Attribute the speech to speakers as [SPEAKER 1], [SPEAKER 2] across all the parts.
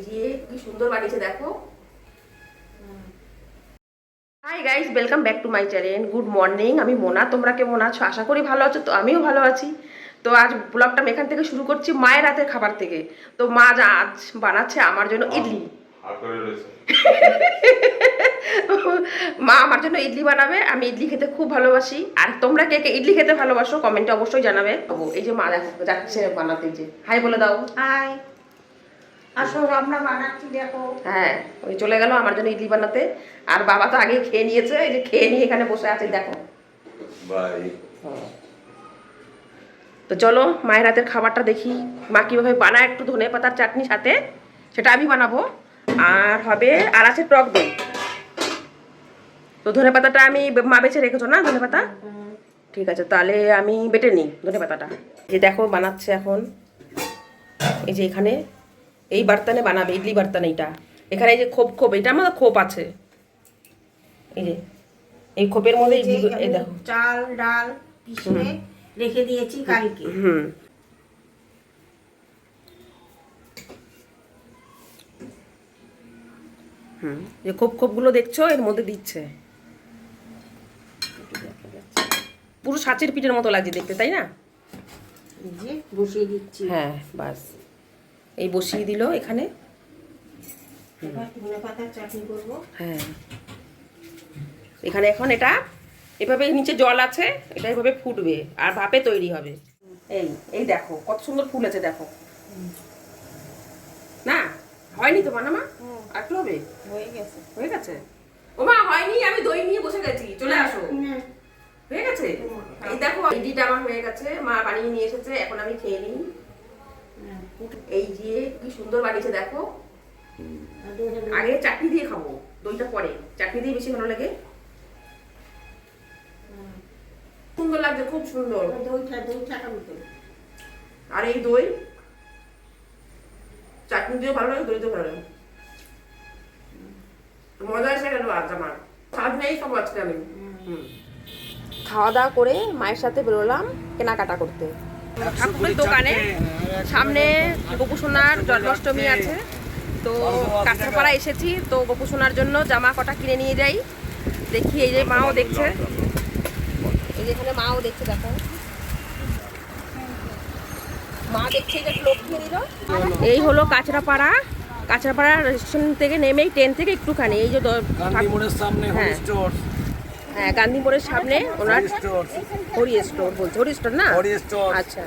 [SPEAKER 1] যে কি সুন্দর বানিয়েছে দেখো। Hi guys, welcome back to my channel. Good morning, আমি মোনা। তোমরা কেমন আছো? আশা করি ভালো আছো। তো আমিও ভালো আছি। তো আজ ব্লগটা আমি এখান থেকে শুরু করছি মায়ের রাতের খাবার থেকে। তো মা আজ বানাচ্ছে আমার জন্য ইডলি। মা আমার জন্য ইডলি বানাবে। আমি ইডলি খেতে খুব ভালোবাসি। আর তোমরা কে কে ইডলি খেতে ভালোবাসো কমেন্টে অবশ্যই জানাবে। এই যে মা দেখো যাচ্ছে বানাতে। যে হাই বলে দাও।
[SPEAKER 2] হাই, আসো আমরা বানাচ্ছি দেখো।
[SPEAKER 1] হ্যাঁ, ওই চলে গেল আমার জন্য ইডলি বানাতে। আর বাবা তো আগেই খেয়ে নিয়েছে। এই যে খেয়ে নিয়ে এখানে বসে আছে দেখো।
[SPEAKER 3] বাই।
[SPEAKER 1] তো চলো মায়ের হাতের খাবারটা দেখি মা কীভাবে বানায়। একটু ধনে পাতার চাটনি সাথে, সেটা আমি বানাবো। আর হবে আর আছে টক দই। তো ধনে পাতাটা আমি মা বেছে রেখেছো না ধনে পাতা? ঠিক আছে, তাহলে আমি বেটে নিই ধনে পাতাটা। যে দেখো বানাচ্ছে এখন। এই যে এখানে এই বার্তানে বানাবে, ইডলি বার্তানে। এইটা এখানে এই যে খোপ খোপ, এটা আমাদের খোপ আছে। এই যে এই খোপের মধ্যে এই দেখো
[SPEAKER 2] চাল ডাল পিষে রেখে দিয়েছি কালকে।
[SPEAKER 1] যে খোপ খোপগুলো দেখছো এর মধ্যে দিচ্ছে। পুরো সাঁচের পিঠের মতো লাগছে দেখতে, তাই না?
[SPEAKER 2] এই যে বসিয়ে দিচ্ছি।
[SPEAKER 1] হ্যাঁ বাস, এই বসিয়ে দিল এখানে।
[SPEAKER 2] এবার ধনে পাতার চাটনি করব।
[SPEAKER 1] হ্যাঁ, এখানে এখন এটা এভাবে নিচে জল আছে, এটা এভাবে ফুটবে আর ভাপে তৈরি হবে। এই এই দেখো কত সুন্দর ফুলেছে দেখো। না হয়নি তো বানামা? আর একটু হবে?
[SPEAKER 2] হয়ে গেছে।
[SPEAKER 1] হয়ে গেছে? ওমা হয়নি, আমি দই নিয়ে বসে গেছি, চলে আসো। হয়ে গেছে? এই দেখো ইডলিটা আমার হয়ে গেছে, মা বানিয়ে নিয়ে এসেছে, এখন আমি খেয়ে নিই। এই যে কি সুন্দর বানিয়েছে দেখো। আগে চাটনি দিয়ে খাবো, দইটা পরে। চাটনি দিয়ে বেশি ভালো লাগে। সুন্দর লাগছে, খুব সুন্দর। আর এই দই চাটনি দিয়ে ভালো লাগে, দই দিয়ে ভালো লাগে। মজা এসে গেল আজ আমার। সারাদিন এই খাবো আজকে আমি। খাওয়া দাওয়া করে মায়ের সাথে বেরোলাম কেনাকাটা করতে ঠাকুরের দোকানে। সামনে গোপুসোনার জন্মাষ্টমী আছে, তো কাঁচরাপাড়া এসেছি। তো গোপুসোনার জন্য জামা কটা কিনে নিয়ে যাই। দেখি এই যে মাও দেখছে, এই যে এখানে মাও দেখছে দেখো। মা দেখছে যে লোক খেয়ে নিল। এই হলো কাঁচরাপাড়া। কাঁচরাপাড়া স্টেশন থেকে নেমেই ট্রেন থেকে একটুখানি এই যে হ্যাঁ গান্ধী মোড়ের সামনে ওনার হরি স্টোর বলছে। হরি স্টোর না? আচ্ছা,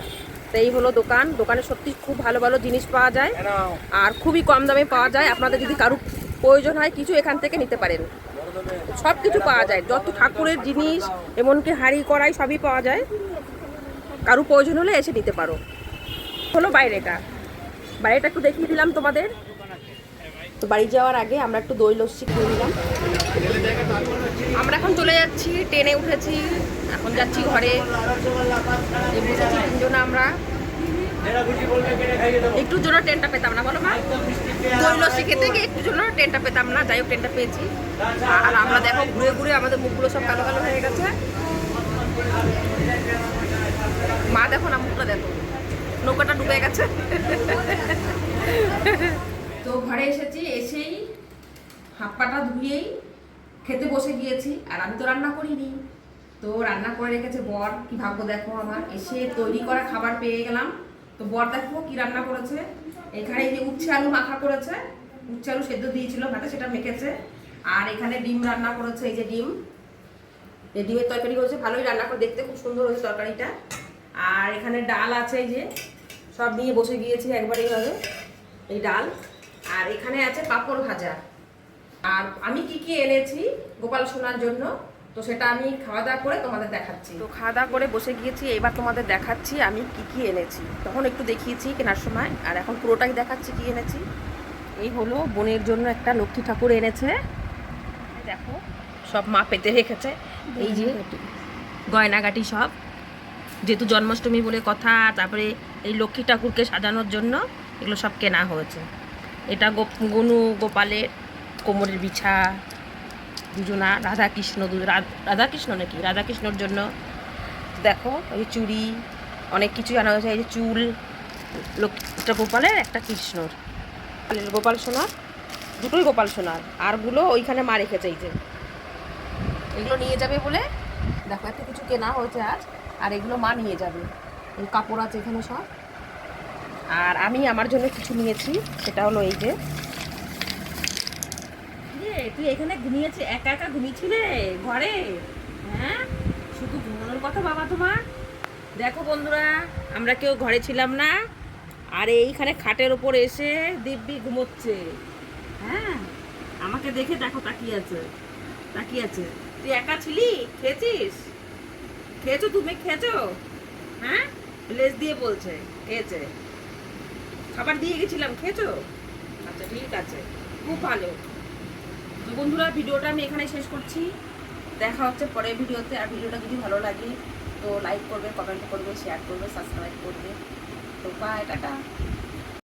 [SPEAKER 1] তো এই হলো দোকান। দোকানে সত্যি খুব ভালো ভালো জিনিস পাওয়া যায় আর খুবই কম দামে পাওয়া যায়। আপনাদের যদি কারো প্রয়োজন হয় কিছু এখান থেকে নিতে পারেন। সব কিছু পাওয়া যায়, যত ঠাকুরের জিনিস এমনকি হাঁড়ি কড়াই সবই পাওয়া যায়। কারো প্রয়োজন হলে এসে নিতে পারো। হলো বাইরেটা, বাইরেটা একটু দেখিয়ে দিলাম তোমাদের। তো বাড়ি যাওয়ার আগে আমরা একটু দই লস্যি খেয়ে নিলাম। আমরা এখন চলে যাচ্ছি, ট্রেনে উঠেছি, এখন যাচ্ছি ঘরে। বসেছি তিনজন আমরা। একটুর জন্য ট্রেনটা পেতাম না, বলো মা? দই লস্যি খেতে গিয়ে একটুর জন্য ট্রেনটা পেতাম না, যাই হোক ট্রেনটা পেয়েছি। আর আমরা দেখো ঘুরে ঘুরে আমাদের মুখগুলো সব কালো কালো হয়ে গেছে। মা দেখো না মুখটা দেখো, নৌকাটা ডুবে গেছে। তো ঘরে এসেছি, এসেই হাত পাটা ধুয়েই খেতে বসে গিয়েছি। আর আমি তো রান্না করিনি, তো রান্না করে রেখেছে বর। কি ভাগ্য দেখো আমার, এসে তৈরি করা খাবার পেয়ে গেলাম। তো বর দেখো কি রান্না করেছে। এখানে এই যে উচ্ছে আলু মাখা করেছে, উচ্ছে আলু সেদ্ধ দিয়েছিল ভাতে, সেটা মেখেছে। আর এখানে ডিম রান্না করেছে, এই যে ডিম, এই ডিমের তরকারি করেছে। ভালোই রান্না করে, দেখতে খুব সুন্দর হয়েছে তরকারিটা। আর এখানে ডাল আছে, এই যে সব নিয়ে বসে গিয়েছি একবার এইভাবে, এই ডাল। আর এখানে আছে পাঁপড় ভাজা। আর আমি কি কি এনেছি গোপাল সোনার জন্য, তো সেটা আমি খাওয়া দাওয়া করে তোমাদের দেখাচ্ছি। তো খাওয়া দাওয়া করে বসে গিয়েছি, এবার তোমাদের দেখাচ্ছি আমি কি কি এনেছি। তখন একটু দেখিয়েছি কেনার সময়, আর এখন পুরোটাই দেখাচ্ছি কি এনেছি। এই হলো বোনের জন্য একটা লক্ষ্মী ঠাকুর এনেছে, দেখো সব মা পেতে রেখেছে। এই যে গয়নাগাটি সব, যেহেতু জন্মাষ্টমী বলে কথা, তারপরে এই লক্ষ্মী ঠাকুরকে সাজানোর জন্য এগুলো সব কেনা হয়েছে। এটা গনু গোপালের কোমরের বিছা, দুজনা রাধাকৃষ্ণ, রাধাকৃষ্ণ নাকি রাধাকৃষ্ণর জন্য। দেখো এই চুড়ি, অনেক কিছু জানা হয়েছে। এই যে চুল, লক্ষ্মী গোপালের একটা কৃষ্ণর। গোপাল সোনার, দুটোই গোপাল সোনার, আরগুলো ওইখানে মা রেখেছে। এই যে এগুলো নিয়ে যাবে বলে দেখো এত কিছু কেনা হয়েছে আজ, আর এগুলো মা নিয়ে যাবে। এই কাপড় আছে এখানে সব। আর আমি আমার জন্য কিছু নিয়েছি, সেটা হলো এই যে তুই এখানে ঘুমিয়েছি, একা একা ঘুমিয়েছিলে ঘরে? হ্যাঁ, শুধু ঘুমানোর কথা বাবা তোমার। দেখো বন্ধুরা, আমরা কেউ ঘরে ছিলাম না, আর এইখানে খাটের ওপর এসে দিব্যি ঘুমোচ্ছে। হ্যাঁ, আমাকে দেখে দেখো তাকিয়ে আছে, তাকিয়ে আছে। তুই একা ছিলি? খেয়েছিস? খেয়েছো? তুমি খেয়েছো? হ্যাঁ, লেজ দিয়ে বলছে খেয়েছে। খাবার দিয়ে গেছিলাম, খেয়েছো? আচ্ছা ঠিক আছে, খুব ভালো। তো বন্ধুরা, ভিডিওটা আমি এখানে শেষ করছি। দেখা হচ্ছে পরের ভিডিওতে। আর ভিডিওটা যদি ভালো লাগে তো লাইক করবে, কমেন্ট করবে, শেয়ার করবে, সাবস্ক্রাইব করবে। তো বাই, টাটা।